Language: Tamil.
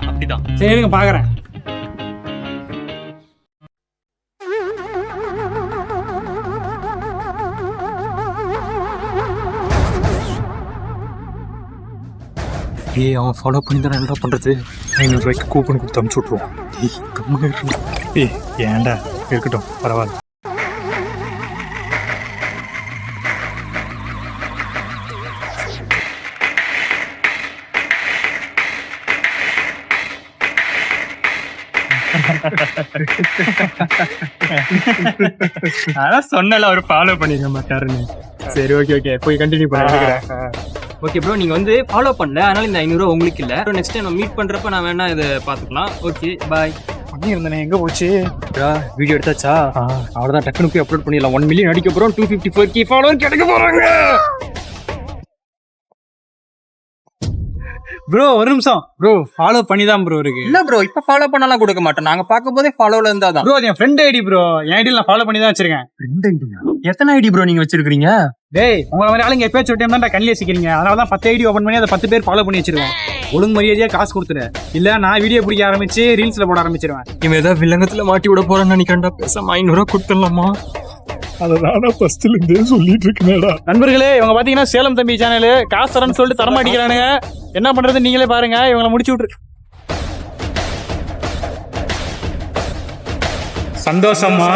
அப்படிதான். சரிங்க பாக்குறேன். ஏய், அவன் ஃபாலோ பண்ணி தானே என்ன பண்றது? 500 ரூபாய்க்கு கூப்பன் கொடுத்து அமுச்சு விட்ருவோம். ஏய் ஏன்டா, இருக்கட்டும் பரவாயில்ல. அதான் சொன்னல அவர் ஃபாலோ பண்ணிக்க மாட்டாருன்னு. சரி ஓகே போய் கண்டினியூ பண்ணுறேன். ஓகே ப்ரோ, நீங்க வந்து ஃபாலோ பண்ணல, அதனால இந்த 500 ரூபா உங்களுக்கு இல்ல. நெக்ஸ்ட் டைம் நம்ம மீட் பண்றப்ப நான் வேணா இதை பாத்துக்கலாம். Okay bye. பண்ணியிருந்தேனே, எங்கே போச்சு? வீடியோ எடுத்தாச்சா? அவ்வளோதான், டக்குனு போய் அப்லோட் பண்ணிடலாம். 1 மில்லியன் அடிக்க போறோம். 254K ஃபாலோவர் கிடைக்க போறாங்க. ப்ரோ ஒரு நிமிஷம் ப்ரோ, ஃபாலோ பண்ணி தான் ப்ரோ இருக்கு. இல்ல ப்ரோ, இப்ப ஃபாலோ பண்ணலாம் கொடுக்க மாட்டோம். நாங்க பார்க்கும் போதே ஃபாலோல இருந்தா தான் ப்ரோ. என் ஃப்ரெண்ட் ஐடி ப்ரோ, என் ஐடியில் நான் ஃபாலோ பண்ணி தான் வச்சிருக்கேன். எத்தனை ஐடி ப்ரோ நீங்க வச்சிருக்கீங்க? டேய், உங்களை மாதிரி ஆளுங்க எப்பயாச்சும் டைம் தான் கண்ணிலே சிக்கிறீங்க. அதனால தான் 10 ஐடி ஓப்பன் பண்ணி அதை 10 பேர் ஃபாலோ பண்ணி வச்சிருக்கோம். ஒழுங்கு மரியாதையா காசு கொடுத்துரு, இல்ல நான் வீடியோ பிடிக்க ஆரம்பிச்சு ரீல்ஸ்ல போட ஆரம்பிச்சிருவேன். இவன் ஏதாவது வில்லங்கத்துல மாட்டி விட போறான்னு நினைக்கிறேன்டா. பேசாம 500 ரூபா கொடுத்துடலாமா? அதை நானா ஃபர்ஸ்ட்ல இருந்தே சொல்லிட்டு இருக்கேன்டா. நண்பர்களே, இவங்க பாத்தீங்கன்னா சேலம் தம்பி சேனல் காசு தரேன்னு சொல்லிட்டு தரமாட்டிக்கிறானுங்க. என்ன பண்றது நீங்களே பாருங்க. இவங்களை முடிச்சு விட்டுரு. சந்தோஷமா